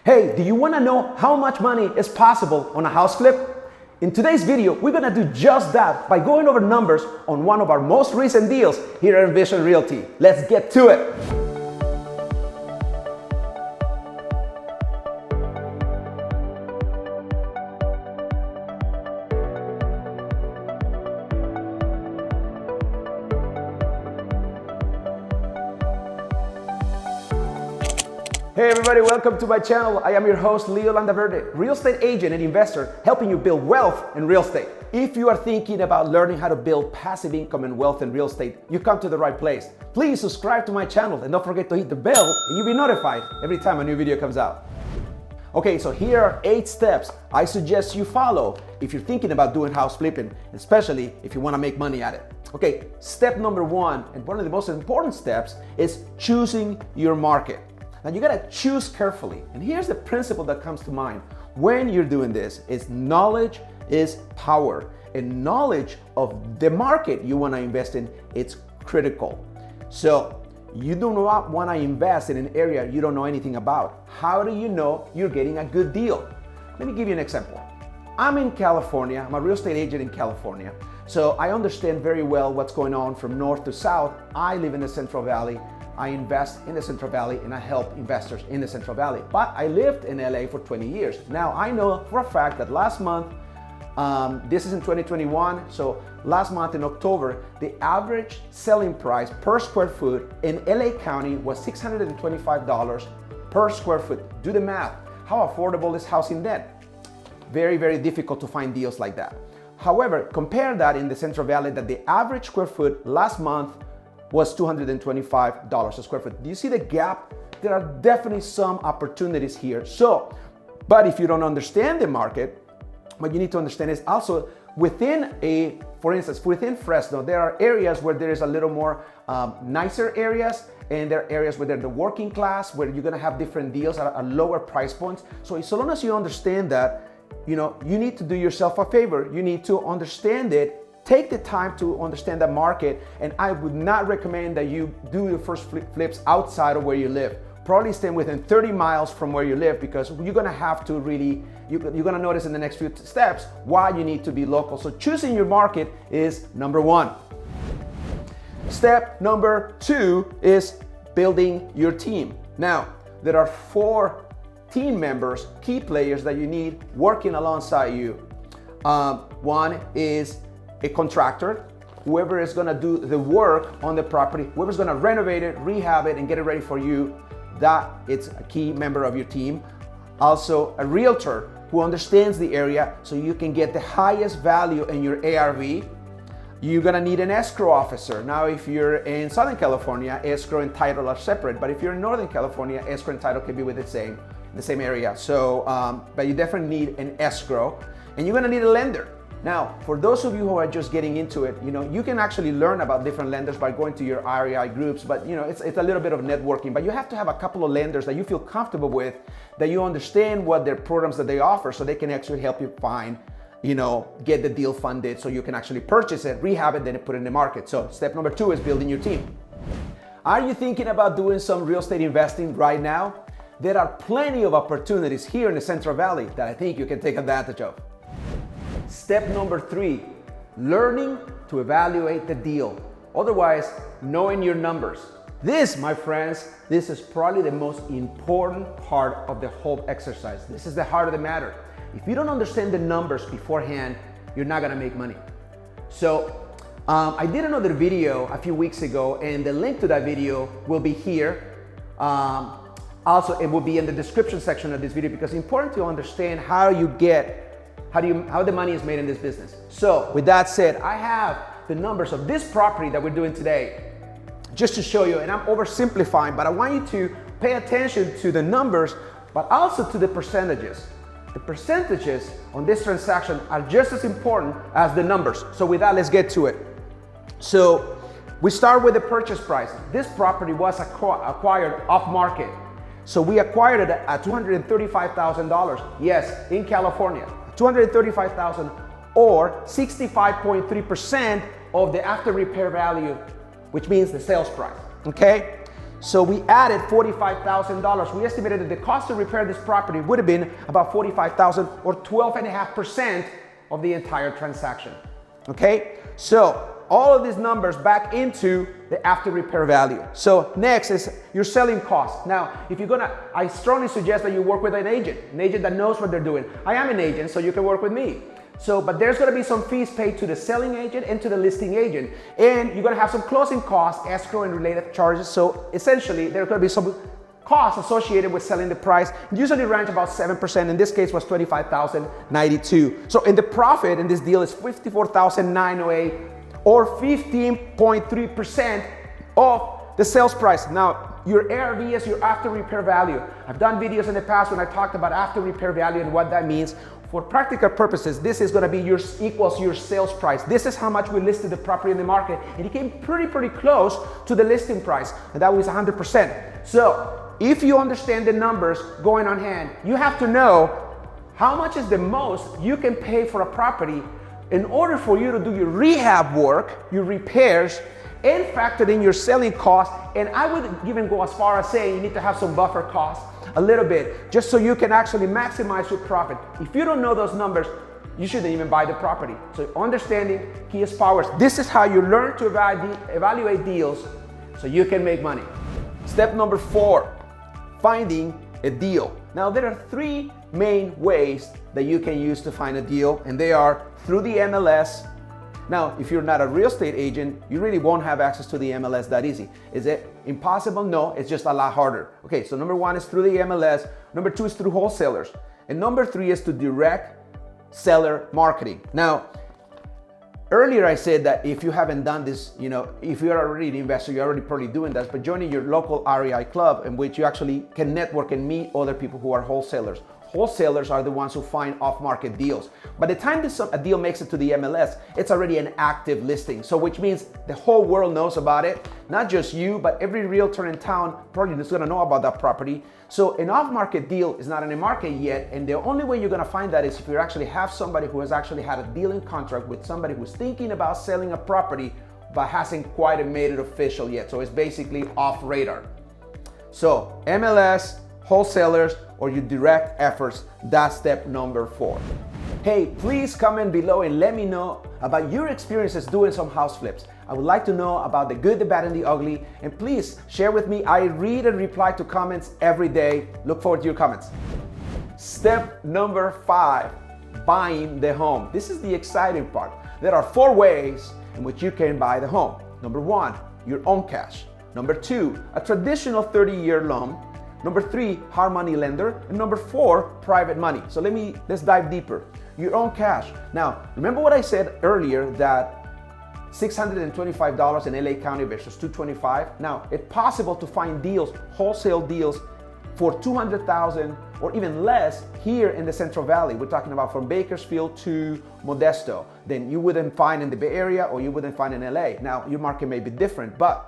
Hey, do you want to know how much money is possible on a house flip? In today's video, we're going to do just that by going over numbers on one of our most recent deals here at Envision Realty. Let's get to it. Hey everybody, welcome to my channel. I am your host, Landaverde, real estate agent and investor, helping you build wealth in real estate. If you are thinking about learning how to build passive income and wealth in real estate, you come to the right place. Please subscribe to my channel and don't forget to hit the bell and you'll be notified every time a new video comes out. Okay, so here are 8 steps I suggest you follow if you're thinking about doing house flipping, especially if you want to make money at it. Okay, step number 1, and one of the most important steps, is choosing your market. Now you gotta choose carefully. And here's the principle that comes to mind when you're doing this is knowledge is power. And knowledge of the market you wanna invest in, it's critical. So you do not wanna invest in an area you don't know anything about. How do you know you're getting a good deal? Let me give you an example. I'm in California, I'm a real estate agent in California. So I understand very well what's going on from north to south. I live in the Central Valley. I invest in the Central Valley and I help investors in the Central Valley. But I lived in LA for 20 years. Now I know for a fact that last month, this is in 2021, so last month in October, the average selling price per square foot in LA County was $625 per square foot. Do the math. How affordable is housing then? Very, very difficult to find deals like that. However, compare that in the Central Valley that the average square foot last month was $225 a square foot. Do you see the gap? There are definitely some opportunities here. But if you don't understand the market, what you need to understand is also for instance, within Fresno, there are areas where there is a little more nicer areas, and there are areas where they're the working class, where you're gonna have different deals at lower price points. So long as you understand that, you need to do yourself a favor. You need to understand it. Take the time to understand the market, and I would not recommend that you do your first flips outside of where you live. Probably stay within 30 miles from where you live, because you're gonna have to really, you're gonna notice in the next few steps why you need to be local. So choosing your market is number 1. Step number 2 is building your team. Now, there are 4 team members, key players that you need working alongside you. One is a contractor, whoever is gonna do the work on the property, whoever's gonna renovate it, rehab it, and get it ready for you, that it's a key member of your team. Also, a realtor who understands the area so you can get the highest value in your ARV. You're gonna need an escrow officer. Now, if you're in Southern California, escrow and title are separate, but if you're in Northern California, escrow and title can be with the same area. So, but you definitely need an escrow, and you're gonna need a lender. Now, for those of you who are just getting into it, you can actually learn about different lenders by going to your REI groups, but it's a little bit of networking, but you have to have a couple of lenders that you feel comfortable with, that you understand what their programs that they offer, so they can actually help you find, get the deal funded so you can actually purchase it, rehab it, then put it in the market. So step number 2 is building your team. Are you thinking about doing some real estate investing right now? There are plenty of opportunities here in the Central Valley that I think you can take advantage of. Step number 3, learning to evaluate the deal. Otherwise, knowing your numbers. This, my friends, this is probably the most important part of the whole exercise. This is the heart of the matter. If you don't understand the numbers beforehand, you're not gonna make money. So, I did another video a few weeks ago, and the link to that video will be here. Also, it will be in the description section of this video, because it's important to understand how the money is made in this business. So with that said, I have the numbers of this property that we're doing today just to show you, and I'm oversimplifying, but I want you to pay attention to the numbers, but also to the percentages. The percentages on this transaction are just as important as the numbers. So with that, let's get to it. So we start with the purchase price. This property was acquired off market. So we acquired it at $235,000. Yes, in California. $235,000, or 65.3% of the after repair value, which means the sales price. Okay, So we added $45,000. We estimated that the cost to repair this property would have been about $45,000 or 12.5% of the entire transaction. Okay, so all of these numbers back into the after repair value. So next is your selling cost. Now, if you're gonna, I strongly suggest that you work with an agent that knows what they're doing. I am an agent, so you can work with me. So, but there's gonna be some fees paid to the selling agent and to the listing agent. And you're gonna have some closing costs, escrow and related charges. So essentially, there's gonna be some costs associated with selling the price. Usually range about 7%. In this case was $25,092. So in the profit in this deal is $54,908 or 15.3% of the sales price. Now, your ARV is your after repair value. I've done videos in the past when I talked about after repair value and what that means. For practical purposes, this is gonna be equals your sales price. This is how much we listed the property in the market, and it came pretty close to the listing price, and that was 100%. So, if you understand the numbers going on hand, you have to know how much is the most you can pay for a property in order for you to do your rehab work, your repairs, and factor in your selling costs. And I would even go as far as saying you need to have some buffer costs, a little bit, just so you can actually maximize your profit. If you don't know those numbers, you shouldn't even buy the property. So understanding key is powers. This is how you learn to evaluate deals so you can make money. Step number 4, finding a deal. Now there are 3 main ways that you can use to find a deal, and they are through the MLS. Now, if you're not a real estate agent, you really won't have access to the MLS that easy. Is it impossible? No, it's just a lot harder. Okay, so number 1 is through the MLS. Number 2 is through wholesalers. And number 3 is to direct seller marketing. Now, earlier I said that if you haven't done this, if you're already an investor, you're already probably doing that, but joining your local REI club in which you actually can network and meet other people who are wholesalers. Wholesalers are the ones who find off-market deals. By the time a deal makes it to the MLS, it's already an active listing. So which means the whole world knows about it, not just you, but every realtor in town probably is gonna know about that property. So an off-market deal is not in the market yet, and the only way you're gonna find that is if you actually have somebody who has actually had a deal in contract with somebody who's thinking about selling a property, but hasn't quite made it official yet. So it's basically off radar. So MLS, wholesalers, or your direct efforts, that's step number 4. Hey, please comment below and let me know about your experiences doing some house flips. I would like to know about the good, the bad, and the ugly, and please share with me. I read and reply to comments every day. Look forward to your comments. Step number 5, buying the home. This is the exciting part. There are 4 ways in which you can buy the home. Number 1, your own cash. Number 2, a traditional 30-year loan. Number 3, hard money lender. And number 4, private money. So let's dive deeper. Your own cash. Now, remember what I said earlier that $625 in LA County versus $225. Now, it's possible to find deals, wholesale deals for $200,000 or even less here in the Central Valley. We're talking about from Bakersfield to Modesto. Then you wouldn't find in the Bay Area or you wouldn't find in LA. Now, your market may be different, but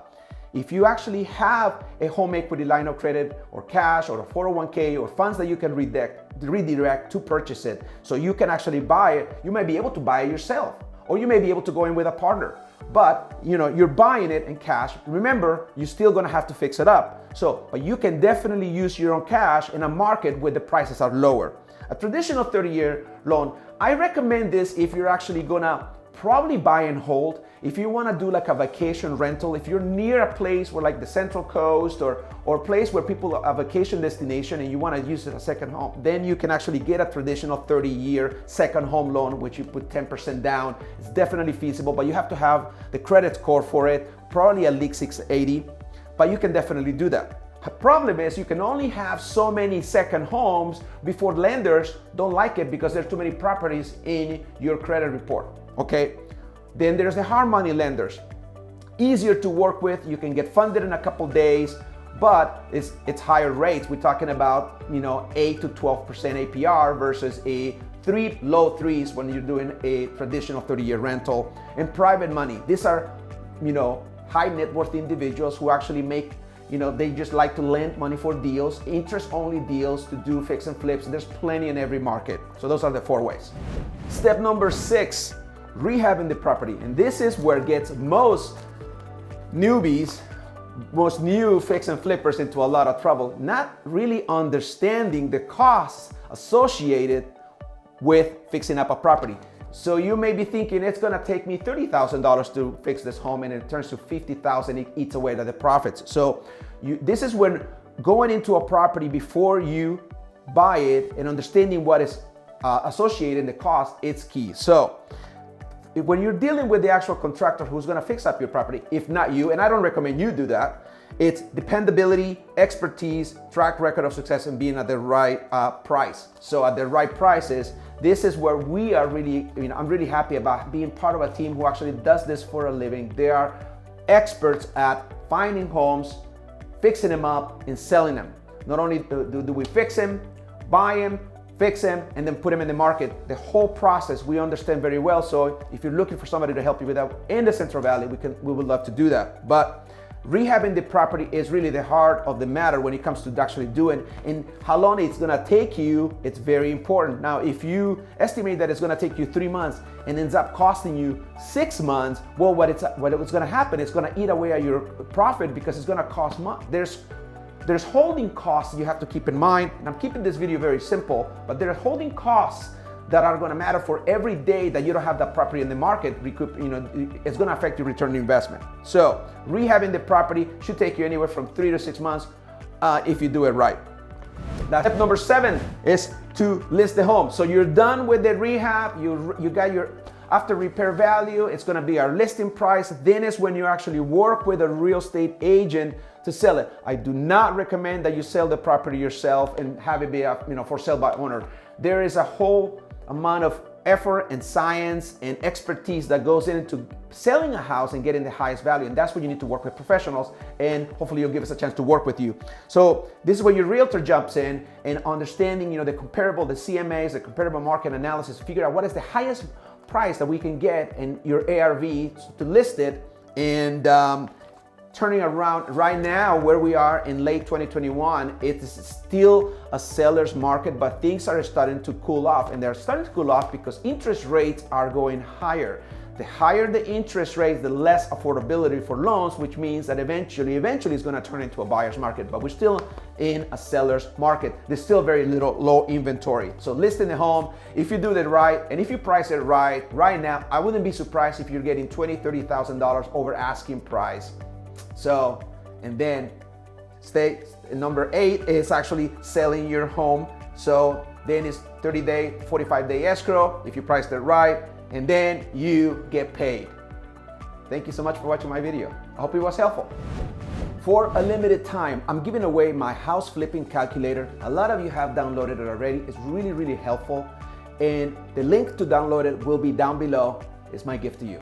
if you actually have a home equity line of credit or cash or a 401k or funds that you can redirect to purchase it, so you can actually buy it, you may be able to buy it yourself, or you may be able to go in with a partner. But you're buying it in cash. Remember, you're still gonna have to fix it up. But you can definitely use your own cash in a market where the prices are lower. A traditional 30-year loan, I recommend this if you're actually gonna probably buy and hold. If you want to do like a vacation rental, if you're near a place where like the Central Coast or a place where people are a vacation destination and you want to use it as a second home, then you can actually get a traditional 30-year second home loan, which you put 10% down. It's definitely feasible, but you have to have the credit score for it, probably at least 680, but you can definitely do that. The problem is you can only have so many second homes before lenders don't like it because there's too many properties in your credit report. Okay, then there's the hard money lenders. Easier to work with, you can get funded in a couple days, but it's higher rates. We're talking about 8 to 12% APR versus a low threes when you're doing a traditional 30-year rental. And private money, these are high net worth individuals who actually make they just like to lend money for deals, interest-only deals to do fix and flips. There's plenty in every market. So those are the 4 ways. Step number 6, rehabbing the property. And this is where it gets most newbies most new fix and flippers into a lot of trouble, not really understanding the costs associated with fixing up a property. So you may be thinking it's gonna take me $30,000 to fix this home, and it turns to $50,000, it eats away at the profits. So this is when going into a property before you buy it and understanding what is associated in the cost, it's key. So when you're dealing with the actual contractor who's gonna fix up your property, if not you, and I don't recommend you do that, it's dependability, expertise, track record of success, and being at the right price. So at the right prices, this is where we are really, I'm really happy about being part of a team who actually does this for a living. They are experts at finding homes, fixing them up, and selling them. Not only do we fix them, buy them, fix them, and then put them in the market. The whole process we understand very well. So if you're looking for somebody to help you with that in the Central Valley, we would love to do that. But rehabbing the property is really the heart of the matter when it comes to actually doing, and how long it's gonna take you, it's very important. Now, if you estimate that it's gonna take you 3 months and ends up costing you 6 months, well, what's gonna happen, it's gonna eat away at your profit because it's gonna cost money. There's holding costs you have to keep in mind, and I'm keeping this video very simple, but there are holding costs that are gonna matter for every day that you don't have that property in the market. It's gonna affect your return on investment. So rehabbing the property should take you anywhere from 3 to 6 months if you do it right. Now, step number 7 is to list the home. So you're done with the rehab, you got your after repair value, it's gonna be our listing price. Then is when you actually work with a real estate agent to sell it. I do not recommend that you sell the property yourself and have it be for sale by owner. There is a whole amount of effort and science and expertise that goes into selling a house and getting the highest value, and that's where you need to work with professionals, and hopefully you'll give us a chance to work with you. So this is where your realtor jumps in and understanding the CMAs, the comparable market analysis, figure out what is the highest price that we can get in your ARV to list it, and turning around right now where we are in late 2021, it is still a seller's market, but things are starting to cool off, and they're starting to cool off because interest rates are going higher. The higher the interest rates, the less affordability for loans, which means that eventually it's going to turn into a buyer's market, but we're still in a seller's market. There's still very low inventory. So listing the home, if you do that right, and if you price it right now, I wouldn't be surprised if you're getting $20,000, $30,000 over asking price. So, and then number 8 is actually selling your home. So then it's 30-day, 45-day escrow if you priced it right, and then you get paid. Thank you so much for watching my video. I hope it was helpful. For a limited time, I'm giving away my house flipping calculator. A lot of you have downloaded it already. It's really, really helpful. And the link to download it will be down below. It's my gift to you.